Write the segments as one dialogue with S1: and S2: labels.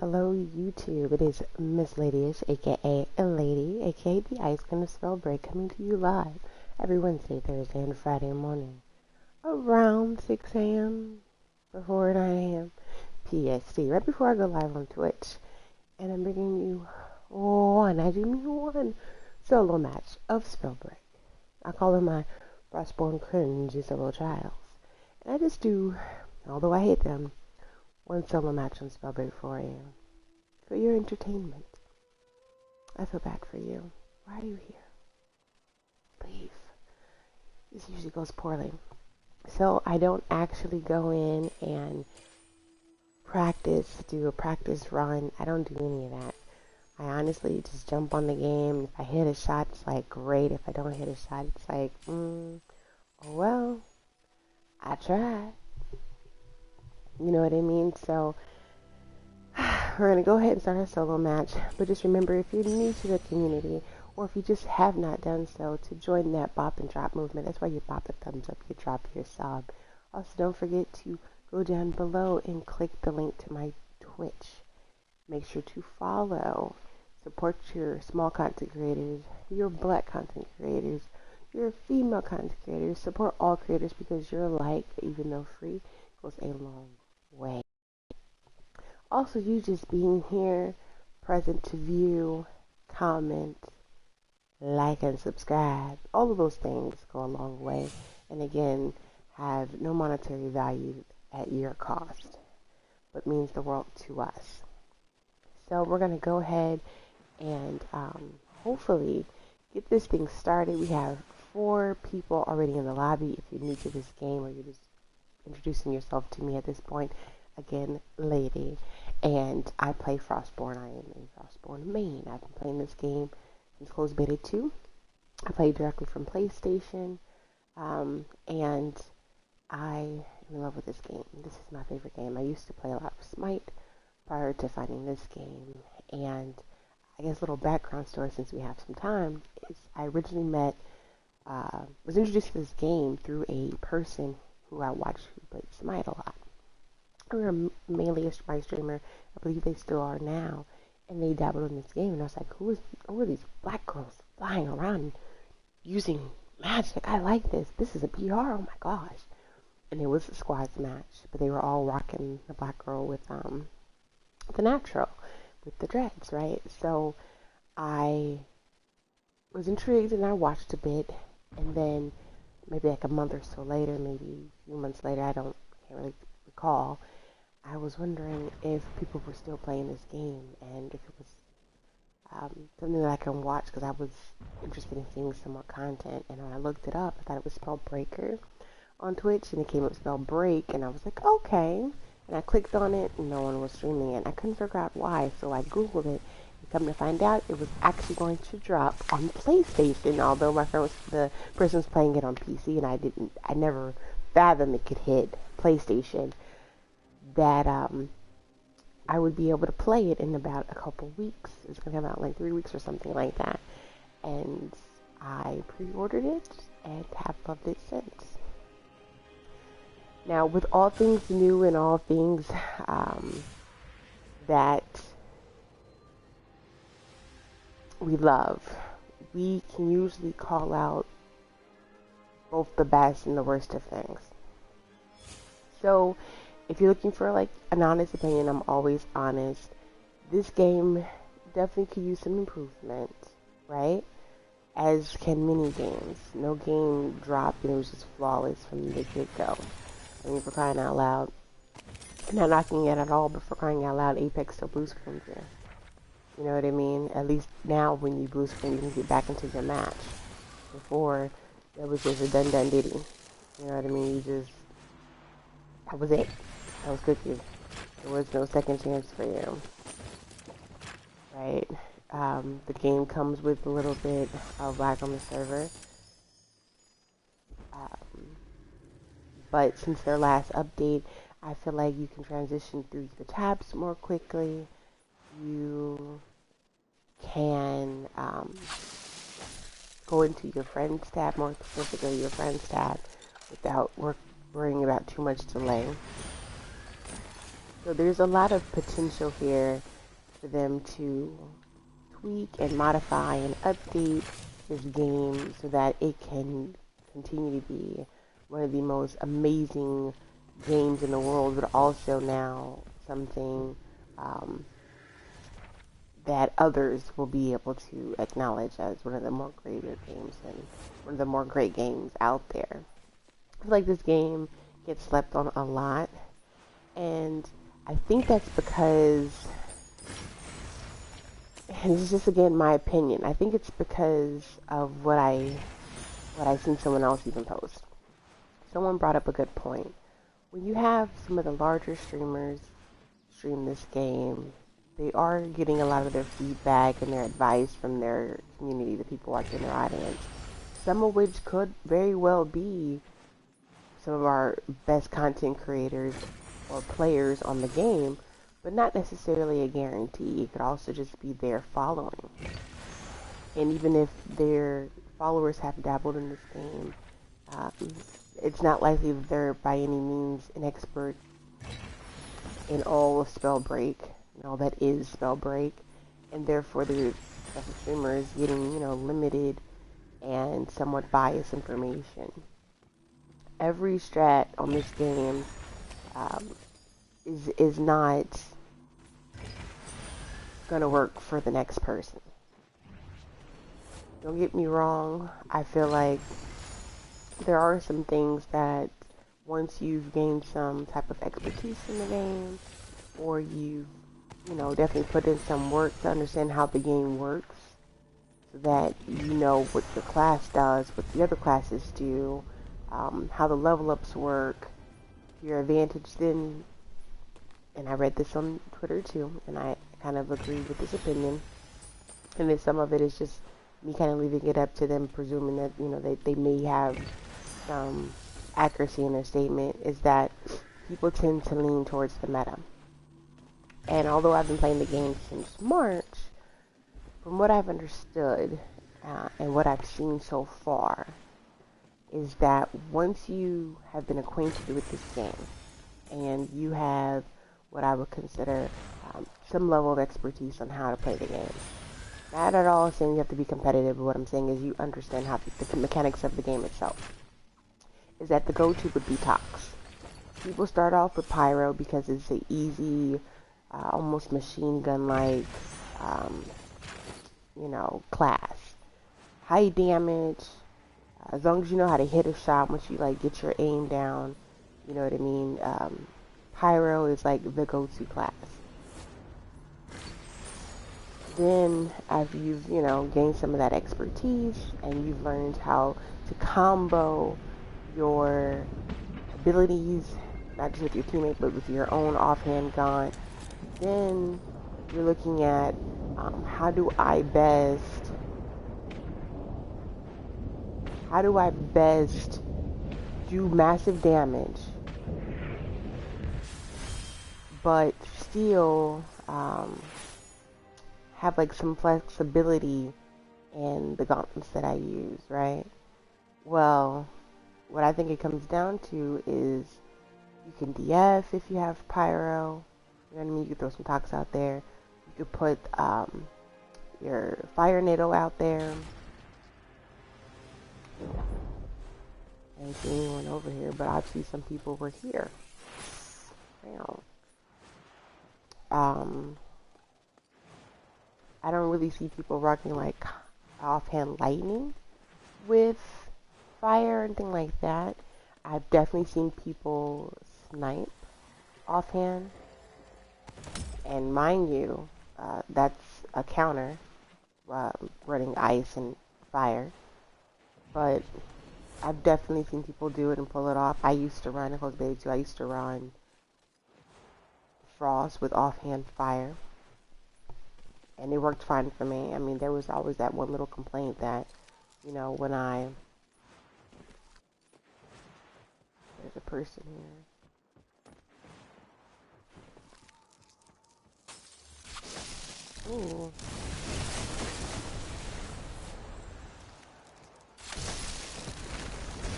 S1: Hello YouTube, it is Miss Ladyish, aka a lady, aka the Ice Cream of Spellbreak, coming to you live every Wednesday, Thursday, and Friday morning around 6 a.m. before 9 a.m. PST, right before I go live on Twitch. And I'm bringing you I do mean one solo match of Spellbreak. I call it my Frostborn Cringey solo trials. And I just do, although I hate them, one solo match on Spellbreak for you. For your entertainment. I feel bad for you. Why are you here? Leave. This usually goes poorly. So I don't actually go in and do a practice run. I don't do any of that. I honestly just jump on the game. If I hit a shot, it's like, great. If I don't hit a shot, it's like, oh well, I tried. You know what I mean? So we're going to go ahead and start our solo match, but just remember, if you're new to the community, or if you just have not done so, to join that bop and drop movement. That's why you bop the thumbs up, you drop your sub. Also, don't forget to go down below and click the link to my Twitch. Make sure to follow, support your small content creators, your black content creators, your female content creators, support all creators, because your like, even though free, goes a long way. Also, you just being here, present to view, comment, like, and subscribe. All of those things go a long way. And again, have no monetary value at your cost, but means the world to us. So we're going to go ahead and hopefully get this thing started. We have 4 people already in the lobby. If you're new to this game or you're just introducing yourself to me at this point, again, lady, and I play Frostborn. I am a Frostborn main. I've been playing this game since closed beta 2. I play directly from PlayStation, and I am in love with this game. This is my favorite game. I used to play a lot of Smite prior to finding this game, and I guess a little background story since we have some time is I originally was introduced to this game through a person who I watched who played Smite a lot. They were mainly a Smite streamer. I believe they still are now. And they dabbled in this game. And I was like, who are these black girls flying around using magic? I like this. This is a PR. Oh my gosh. And it was a squads match. But they were all rocking the black girl with the natural, with the dreads, right? So I was intrigued and I watched a bit. And then maybe like a month or so later, maybe a few months later, can't really recall, I was wondering if people were still playing this game and if it was something that I can watch, because I was interested in seeing some more content. And when I looked it up, I thought it was Spellbreaker on Twitch, and it came up Spellbreak, and I was like, okay. And I clicked on it, and no one was streaming it. I couldn't figure out why, so I Googled it. And come to find out, it was actually going to drop on PlayStation, although the person was playing it on PC, and I never fathomed it could hit PlayStation, that I would be able to play it in about a couple weeks. It's going to come out in like 3 weeks or something like that. And I pre-ordered it and have loved it since. Now, with all things new and all things that we love, we can usually call out both the best and the worst of things. So, if you're looking for like an honest opinion, I'm always honest. This game definitely could use some improvement, right? As can many games. No game dropped and it was just flawless from the get-go. I mean, for crying out loud. I'm not knocking it at all, but for crying out loud, Apex still blue screens you. You know what I mean? At least now when you blue screen, you can get back into your match. Before, that was just a dun-dun-diddy. You know what I mean? That was it. That was cookies. There was no second chance for you. Right? The game comes with a little bit of lag on the server. But since their last update, I feel like you can transition through the tabs more quickly. You can go into your friends tab, more specifically your friends tab, without worrying about too much delay. So there's a lot of potential here for them to tweak and modify and update this game so that it can continue to be one of the most amazing games in the world, but also now something that others will be able to acknowledge as one of the more greater games and one of the more great games out there. I feel like this game gets slept on a lot, and I think that's because, and this is just again my opinion, I think it's because of what I've seen someone else even post. Someone brought up a good point. When you have some of the larger streamers stream this game, they are getting a lot of their feedback and their advice from their community, the people watching their audience. Some of which could very well be some of our best content creators or players on the game, but not necessarily a guarantee. It could also just be their following. And even if their followers have dabbled in this game, it's not likely that they're by any means an expert in all of Spellbreak, and all that is Spellbreak, and therefore the streamer is getting, limited and somewhat biased information. Every strat on this game is not gonna work for the next person. Don't get me wrong, I feel like there are some things that once you've gained some type of expertise in the game, or you've, definitely put in some work to understand how the game works, so that you know what your class does, what the other classes do, how the level ups work, your advantage then, and I read this on Twitter too, and I kind of agree with this opinion, and then some of it is just me kind of leaving it up to them, presuming that, they may have some accuracy in their statement, is that people tend to lean towards the meta. And although I've been playing the game since March, from what I've understood and what I've seen so far, is that once you have been acquainted with this game and you have what I would consider some level of expertise on how to play the game, not at all saying you have to be competitive, but what I'm saying is you understand how the mechanics of the game itself, is that the go-to would be Tox. People start off with Pyro because it's an easy, almost machine gun-like, class. High damage, as long as you know how to hit a shot, once you get your aim down, you know what I mean? Pyro is like the go-to class. Then, after you've, gained some of that expertise and you've learned how to combo your abilities, not just with your teammate, but with your own offhand gun, then you're looking at how do I best do massive damage, but still have some flexibility in the gauntlets that I use, right? Well, what I think it comes down to is you can DF if you have Pyro, you know what I mean? You could throw some Tox out there. You could put your Fire Nado out there. I didn't see anyone over here, but obviously some people were here. I don't really see people rocking offhand lightning with fire or anything like that. I've definitely seen people snipe offhand, and mind you, that's a counter, running ice and fire, but I've definitely seen people do it and pull it off. I used to run, I used to run Frost with offhand fire, and it worked fine for me. I mean, there was always that one little complaint that, when there's a person here. Ooh.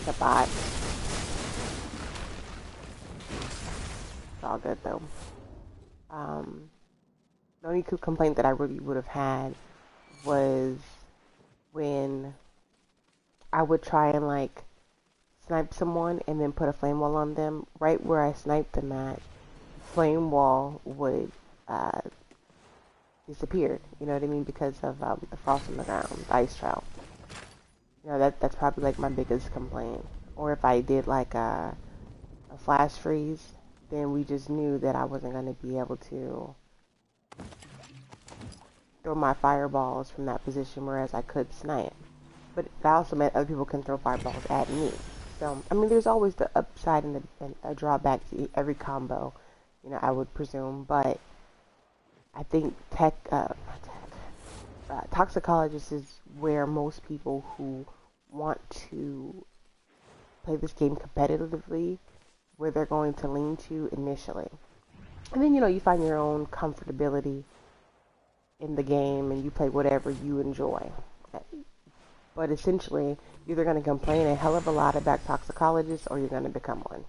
S1: The bot. It's all good though. Um, the only complaint that I really would have had was when I would try and like snipe someone and then put a flame wall on them. Right where I sniped them at, flame wall would uh, disappear. You know what I mean? Because of the frost on the ground, the ice trail. You know that's probably like my biggest complaint. Or if I did like a flash freeze, then we just knew that I wasn't going to be able to throw my fireballs from that position, whereas I could snipe. But that also meant other people can throw fireballs at me. So, I mean, there's always the upside and a drawback to every combo, you know, I would presume. But I think toxicologist is where most people who want to play this game competitively, where they're going to lean to initially. And then, you know, you find your own comfortability in the game and you play whatever you enjoy. But essentially, you're either going to complain a hell of a lot about toxicologists or you're going to become one.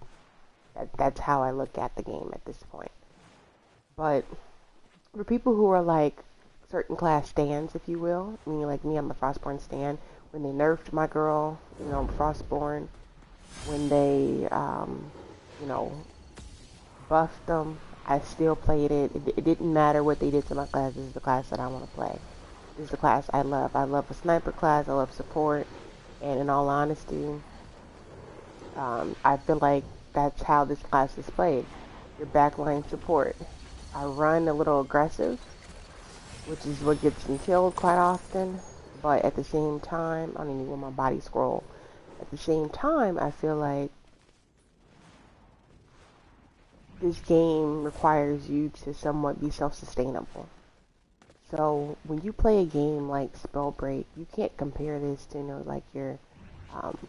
S1: That's how I look at the game at this point. But for people who are like certain class stands, if you will, meaning like me, I'm a Frostborn stan. When they nerfed my girl, you know, Frostborn, when they, you know, buffed them, I still played it. It didn't matter what they did to my class. This is the class that I want to play. This is the class I love. I love a sniper class. I love support. And in all honesty, I feel like that's how this class is played. Your backline support. I run a little aggressive, which is what gets me killed quite often. But at the same time, I don't even want my body scroll. At the same time, I feel like this game requires you to somewhat be self-sustainable. So when you play a game like Spellbreak, you can't compare this to, you know, like your,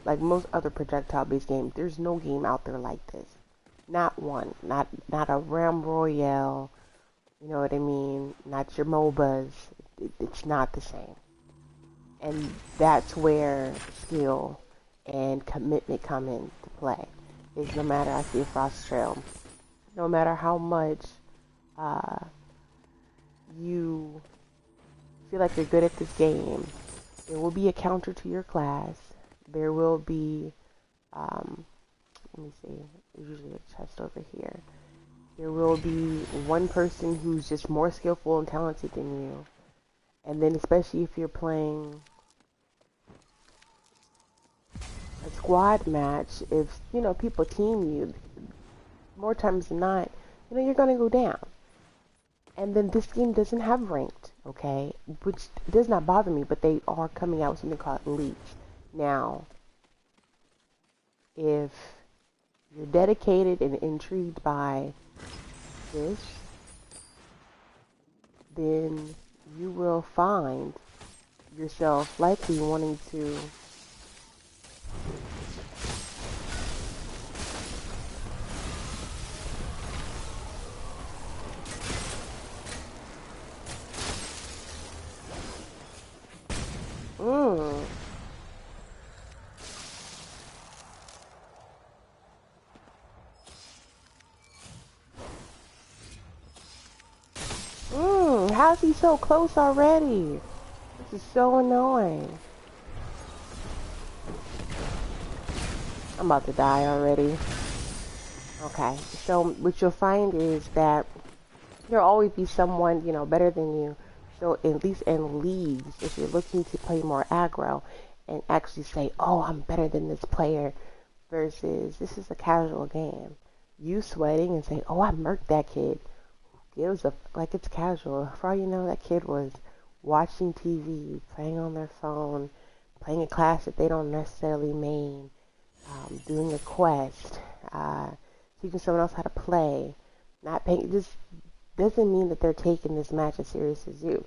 S1: like most other projectile-based games. There's no game out there like this. Not one. Not a Ram Royale. You know what I mean? Not your MOBAs. It's not the same. And that's where skill and commitment come into play. Is no matter, I see a Frost Trail, no matter how much you feel like you're good at this game, there will be a counter to your class. There will be, let me see, there's usually a chest over here. There will be one person who's just more skillful and talented than you. And then especially if you're playing a squad match, if, you know, people team you, more times than not, you know, you're going to go down. And then this game doesn't have ranked, okay? Which does not bother me, but they are coming out with something called leagues. Now, if you're dedicated and intrigued by this, then you will find yourself likely wanting to how's he so close already? This is so annoying. I'm about to die already. Okay, so what you'll find is that there'll always be someone, you know, better than you. So at least in leagues, if you're looking to play more aggro and actually say, oh, I'm better than this player, versus this is a casual game. You sweating and say, oh, I murked that kid. Gives a, like, it's casual. For all you know, that kid was watching TV, playing on their phone, playing a class that they don't necessarily main, doing a quest, teaching someone else how to play, not paying. Just doesn't mean that they're taking this match as serious as you.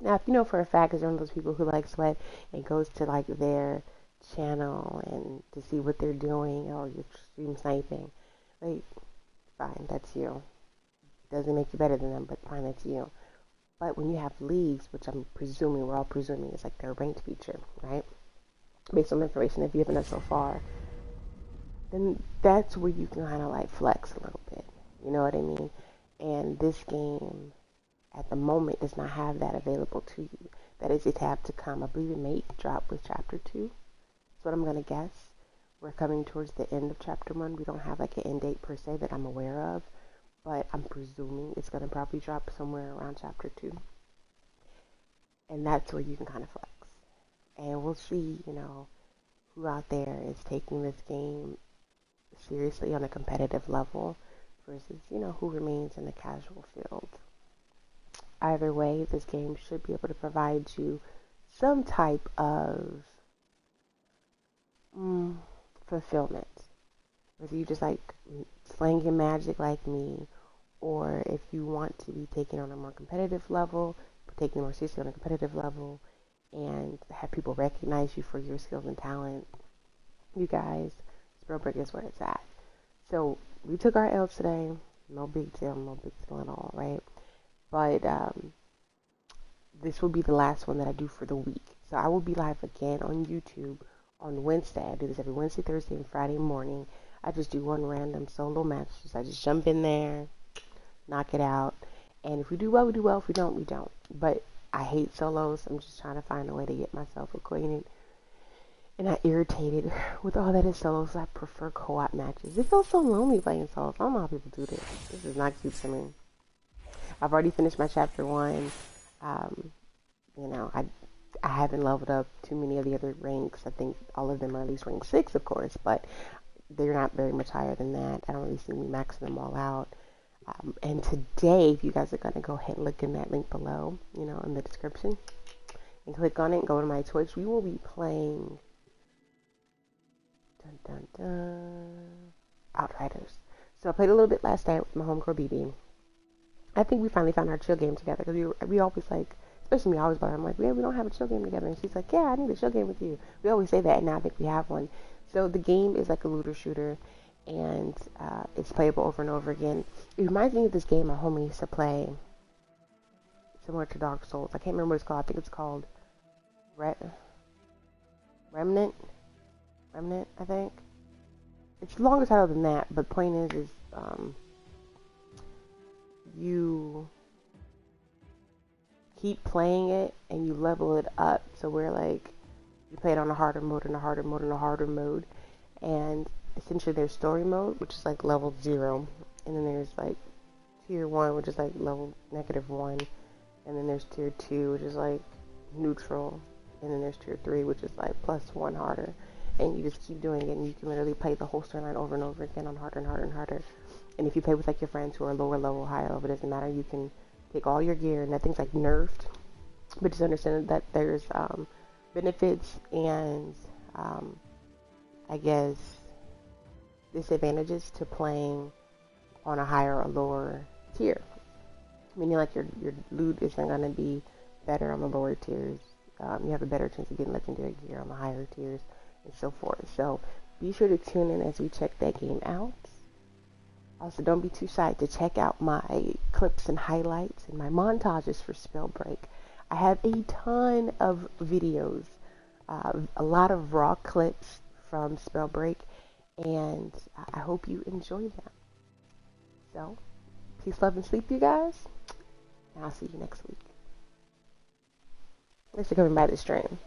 S1: Now, if you know for a fact, is one of those people who like sweat and goes to like their channel and to see what they're doing, or you're stream sniping, like, fine, that's you. Doesn't make you better than them, but fine, that's you. But when you have leagues, which I'm presuming, we're all presuming is like their ranked feature, right? Based on the information they've given us so far, then that's where you can kind of like flex a little bit. You know what I mean? And this game, at the moment, does not have that available to you. That is a tab to come. I believe it may drop with Chapter 2. That's what I'm going to guess. We're coming towards the end of Chapter 1. We don't have like an end date per se that I'm aware of, but I'm presuming it's going to probably drop somewhere around Chapter 2. And that's where you can kind of flex. And we'll see, who out there is taking this game seriously on a competitive level versus, who remains in the casual field. Either way, this game should be able to provide you some type of fulfillment. Whether you just like slanging magic like me, or if you want to be taken on a more competitive level, taking it more seriously on a competitive level, and have people recognize you for your skills and talent, you guys, Spellbreak is where it's at. So we took our L today. No big deal at all, right? But this will be the last one that I do for the week. So I will be live again on YouTube on Wednesday. I do this every Wednesday, Thursday, and Friday morning. I just do one random solo match. I just jump in there, knock it out. And if we do well, we do well. If we don't, we don't. But I hate solos. I'm just trying to find a way to get myself acquainted and not irritated with all that is solos. I prefer co-op matches. It feels so lonely playing solos. I don't know how people do this. This is not cute to me. I've already finished my chapter 1. I haven't leveled up too many of the other ranks. I think all of them are at least rank 6, of course, but they're not very much higher than that. I don't really see me maxing them all out. And today, if you guys are going to go ahead and look in that link below, in the description, and click on it and go to my Twitch, we will be playing Outriders. So I played a little bit last night with my homegirl BB. I think we finally found our chill game together, because we always like, especially me, I always bother. I'm like, yeah, we don't have a chill game together. And she's like, yeah, I need a chill game with you. We always say that, and now I think we have one. So the game is like a looter shooter, and it's playable over and over again. It reminds me of this game my homie used to play, similar to Dark Souls. I can't remember what it's called. I think it's called Remnant, I think. It's a longer title than that, but the point is you keep playing it and you level it up. So we're like, you play it on a harder mode and a harder mode and a harder mode. And essentially there's story mode, which is like level 0. And then there's like tier 1, which is like level -1. And then there's tier 2, which is like neutral. And then there's tier 3, which is like +1 harder. And you just keep doing it, and you can literally play the whole storyline over and over again on harder and harder and harder. And if you play with like your friends who are lower level, higher level, it doesn't matter. You can take all your gear, and nothing's like nerfed. But just understand that there's benefits and I guess disadvantages to playing on a higher or lower tier. Meaning like your loot isn't going to be better on the lower tiers. You have a better chance of getting legendary gear on the higher tiers, and so forth. So be sure to tune in as we check that game out. Also, don't be too shy to check out my clips and highlights and my montages for Spellbreak. I have a ton of videos, a lot of raw clips from Spellbreak, and I hope you enjoy them. So, peace, love, and sleep, you guys, and I'll see you next week. Thanks for coming by the stream.